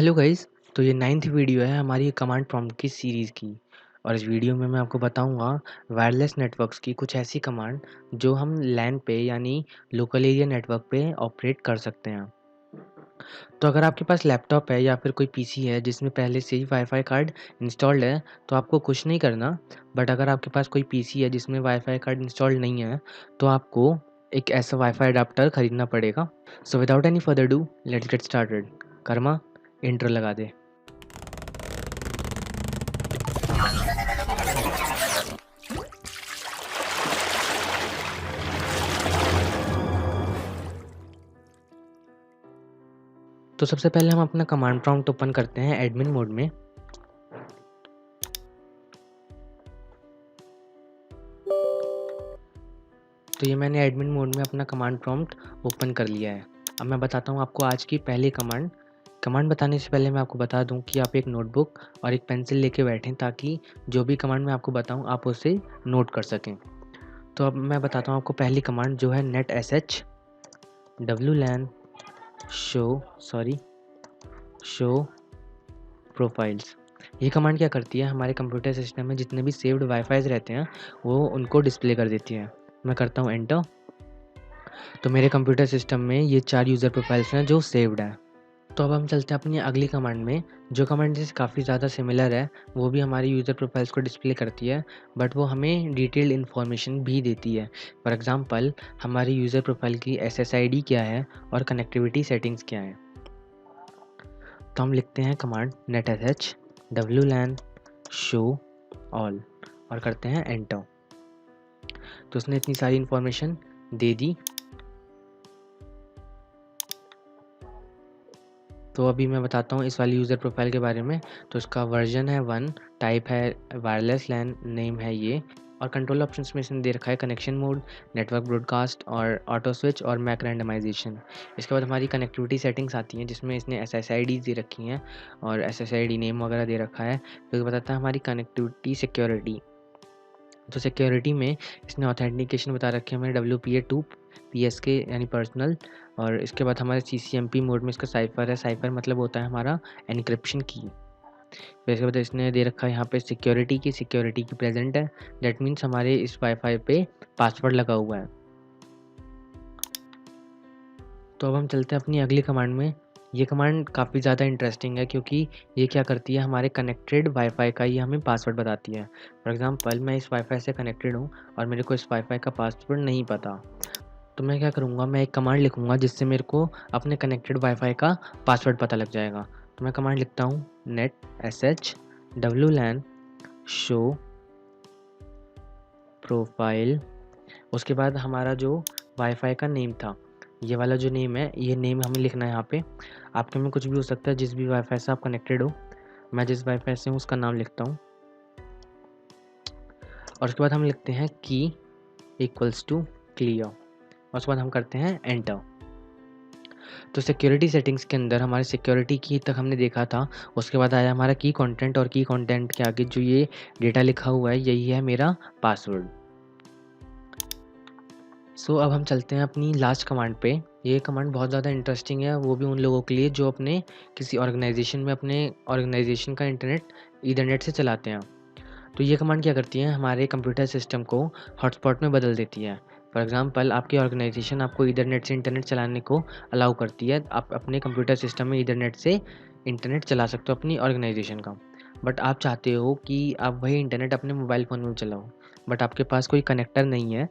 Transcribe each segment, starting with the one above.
Hello guys. तो ये 9th video है हमारी कमांड प्रॉम्प्ट की सीरीज़ की। और इस वीडियो में मैं आपको बताऊंगा वायरलेस नेटवर्क्स की कुछ ऐसी कमांड जो हम लैन पे यानी लोकल एरिया नेटवर्क पे ऑपरेट कर सकते हैं। तो अगर आपके पास लैपटॉप है या फिर कोई पीसी है जिसमें पहले से ही वाईफाई कार्ड इंस्टॉल्ड है तो आपको कुछ नहीं करना। बट अगर आपके पास कोई पीसी है जिसमें वाईफाई कार्ड इंस्टॉल्ड नहीं है तो आपको एक ऐसा वाईफाई अडाप्टर खरीदना पड़ेगा। So without any further do let's get started. Karma intro लगा दे। तो सबसे पहले हम अपना कमांड प्रॉम्प्ट ओपन करते हैं एडमिन मोड में। तो ये मैंने एडमिन मोड में अपना कमांड प्रॉम्प्ट ओपन कर लिया है। अब मैं बताता हूँ आपको आज की पहली कमांड बताने से पहले मैं आपको बता दूं कि आप एक नोटबुक और एक पेंसिल लेके बैठें ताकि जो भी कमांड मैं आपको बताऊं आप उसे नोट कर सकें। तो अब मैं बताता हूँ आपको पहली कमांड जो है net S H wlan show profiles. ये कमांड क्या करती है, हमारे कंप्यूटर सिस्टम में जितने भी सेव्ड वाईफाईज रहते हैं वो उनको डिस्प्ले कर देती है। मैं करता हूँ एंटर। तो मेरे कंप्यूटर सिस्टम में ये 4 यूज़र प्रोफाइल्स हैं जो सेव्ड हैं। तो अब हम चलते हैं अपनी अगली कमांड में, जो कमांड जिससे काफ़ी ज़्यादा सिमिलर है। वो भी हमारे यूज़र प्रोफाइल्स को डिस्प्ले करती है बट वो हमें डिटेल्ड इन्फॉर्मेशन भी देती है। फॉर एग्ज़ाम्पल हमारी यूज़र प्रोफाइल की SSID क्या है और कनेक्टिविटी सेटिंग्स क्या है। तो हम लिखते हैं command netsh wlan show all और करते हैं एंटर। तो उसने इतनी सारी इन्फॉर्मेशन दे दी। तो अभी मैं बताता हूँ इस वाली यूज़र प्रोफाइल के बारे में। तो इसका वर्जन है 1, टाइप है वायरलेस लैन, नेम है ये, और कंट्रोल ऑप्शंस में इसने दे रखा है कनेक्शन मोड, नेटवर्क ब्रॉडकास्ट और ऑटो स्विच और मैक रैंडमाइजेशन। इसके बाद हमारी कनेक्टिविटी सेटिंग्स आती हैं जिसमें इसने SSID दे रखी हैं और SSID नेम वगैरह दे रखा है। फिर बताता है हमारी कनेक्टिविटी सिक्योरिटी। तो सिक्योरिटी में इसने ऑथेंटिकेशन बता रखे हैं हमें WPA2 PSK यानी पर्सनल। और इसके बाद हमारे CCMP मोड में इसका साइफर है। साइफर मतलब होता है हमारा एनक्रिप्शन की। फिर इसके बाद इसने दे रखा है यहाँ पे सिक्योरिटी की प्रेजेंट है। दैट मीन्स हमारे इस वाईफाई पे पासवर्ड लगा हुआ है। तो अब हम चलते हैं अपनी अगली कमांड में। ये कमांड काफ़ी ज़्यादा इंटरेस्टिंग है क्योंकि ये क्या करती है, हमारे कनेक्टेड वाईफाई का ये हमें पासवर्ड बताती है। फॉर एग्जांपल मैं इस वाईफाई से कनेक्टेड हूँ और मेरे को इस वाईफाई का पासवर्ड नहीं पता। तो मैं क्या करूँगा, मैं एक कमांड लिखूँगा जिससे मेरे को अपने कनेक्टेड वाईफाई का पासवर्ड पता लग जाएगा। तो मैं कमांड लिखता हूँ net sh wlan show profile. उसके बाद हमारा जो वाईफाई का नेम था, ये वाला जो नेम है, ये नेम हमें लिखना है यहाँ पे। आपके में कुछ भी हो सकता है, जिस भी वाईफाई से आप कनेक्टेड हो। मैं जिस वाईफाई से हूँ उसका नाम लिखता हूँ और उसके बाद हम लिखते हैं की इक्वल्स टू क्लियर और उसके बाद हम करते हैं एंटर। तो सिक्योरिटी सेटिंग्स के अंदर हमारे सिक्योरिटी की तक हमने देखा था। उसके बाद आया हमारा की कंटेंट और की कंटेंट के आगे जो ये डेटा लिखा हुआ है यही है मेरा पासवर्ड। सो अब हम चलते हैं अपनी लास्ट कमांड पे। ये कमांड बहुत ज़्यादा इंटरेस्टिंग है, वो भी उन लोगों के लिए जो अपने किसी ऑर्गेनाइजेशन में अपने ऑर्गेनाइजेशन का इंटरनेट ईथरनेट से चलाते हैं। तो ये कमांड क्या करती है, हमारे कंप्यूटर सिस्टम को हॉटस्पॉट में बदल देती है। फॉर एग्जांपल आपकी ऑर्गेनाइजेशन आपको ईथरनेट से इंटरनेट चलाने को अलाउ करती है। आप अपने कंप्यूटर सिस्टम में ईथरनेट से इंटरनेट चला सकते हो अपनी ऑर्गेनाइजेशन का। बट आप चाहते हो कि आप वही इंटरनेट अपने मोबाइल फ़ोन में चलाओ, बट आपके पास कोई कनेक्टर नहीं है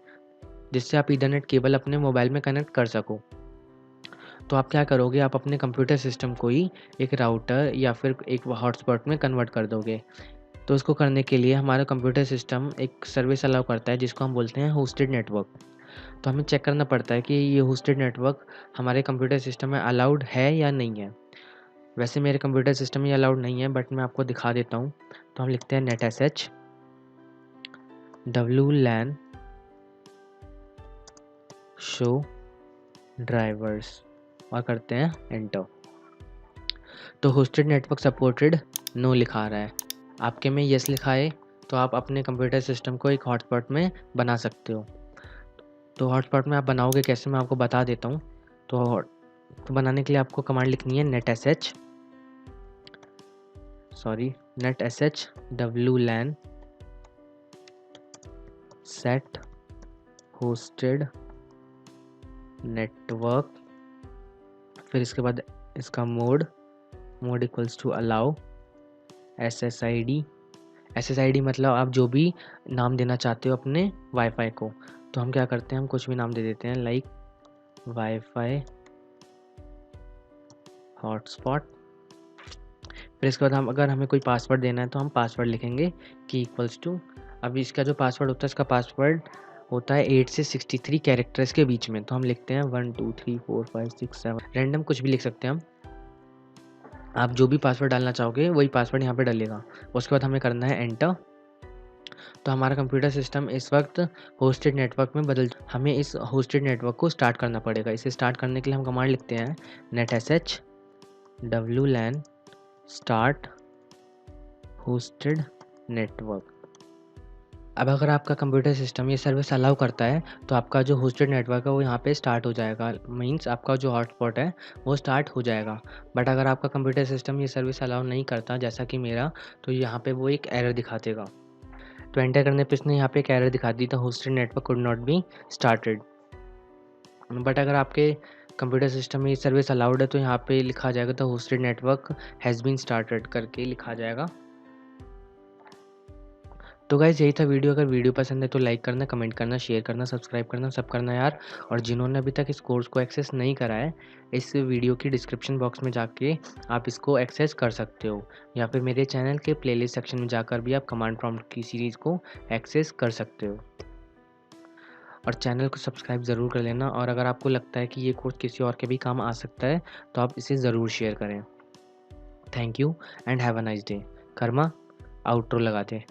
जिससे आप ईथरनेट केबल अपने मोबाइल में कनेक्ट कर सको। तो आप क्या करोगे, आप अपने कंप्यूटर सिस्टम को ही एक राउटर या फिर एक हॉटस्पॉट में कन्वर्ट कर दोगे। तो उसको करने के लिए हमारा कंप्यूटर सिस्टम एक सर्विस अलाउ करता है जिसको हम बोलते हैं होस्टेड नेटवर्क। तो हमें चेक करना पड़ता है कि ये होस्टेड नेटवर्क हमारे कंप्यूटर सिस्टम में अलाउड है या नहीं है। वैसे मेरे कंप्यूटर सिस्टम में अलाउड नहीं है बट मैं आपको दिखा देता हूँ। तो हम लिखते हैं net sh wlan show drivers और करते हैं एंटर। तो होस्टेड नेटवर्क सपोर्टेड नो लिखा रहा है। आपके में यस लिखा है तो आप अपने कंप्यूटर सिस्टम को एक हॉटस्पॉट में बना सकते हो। तो हॉटस्पॉट में आप बनाओगे कैसे, मैं आपको बता देता हूँ। तो बनाने के लिए आपको कमांड लिखनी है net sh sorry, net sh wlan set hosted network, फिर इसके बाद इसका mode equals to allow SSID मतलब आप जो भी नाम देना चाहते हो अपने वाईफाई को, तो हम क्या करते हैं, हम कुछ भी नाम दे देते हैं लाइक वाईफाई हॉटस्पॉट। फिर इसके बाद हम अगर हमें कोई पासवर्ड देना है तो हम पासवर्ड लिखेंगे कि इक्वल्स टू, अब इसका जो पासवर्ड होता है इसका पासवर्ड होता है 8 से 63 कैरेक्टर्स के बीच में, तो हम लिखते हैं 1 2 3 4 5 6 7, रैंडम कुछ भी लिख सकते हैं हम। आप जो भी पासवर्ड डालना चाहोगे वही पासवर्ड यहाँ पे डलेगा। उसके बाद हमें करना है एंटर। तो हमारा कंप्यूटर सिस्टम इस वक्त होस्टेड नेटवर्क में हमें इस होस्टेड नेटवर्क को स्टार्ट करना पड़ेगा। इसे स्टार्ट करने के लिए हम कमांड लिखते हैं net sh wlan start hosted network. अब अगर आपका कंप्यूटर सिस्टम ये सर्विस अलाउ करता है तो आपका जो होस्टेड नेटवर्क है वो यहाँ पे स्टार्ट हो जाएगा, मींस आपका जो हॉटस्पॉट है वो स्टार्ट हो जाएगा। बट अगर आपका कंप्यूटर सिस्टम ये सर्विस अलाउ नहीं करता जैसा कि मेरा, तो यहाँ पे वो एक एरर दिखा देगा। तो एंटर करने पे इसने यहाँ पे एक एरर दिखा दी, the hosted network could not be started. But अगर आपके कंप्यूटर सिस्टम में ये सर्विस अलाउड है तो यहाँ पे लिखा जाएगा the hosted network has been started करके लिखा जाएगा। तो गाइज़ यही था वीडियो। अगर वीडियो पसंद है तो लाइक करना, कमेंट करना, शेयर करना, सब्सक्राइब करना, सब करना यार। और जिन्होंने अभी तक इस कोर्स को एक्सेस नहीं करा है, इस वीडियो की डिस्क्रिप्शन बॉक्स में जाके आप इसको एक्सेस कर सकते हो, या फिर मेरे चैनल के प्लेलिस्ट सेक्शन में जाकर भी आप कमांड प्रॉम्प्ट की सीरीज़ को एक्सेस कर सकते हो। और चैनल को सब्सक्राइब ज़रूर कर लेना। और अगर आपको लगता है कि ये कोर्स किसी और के भी काम आ सकता है तो आप इसे ज़रूर शेयर करें। Thank you and have a nice day. Karma outro लगाते।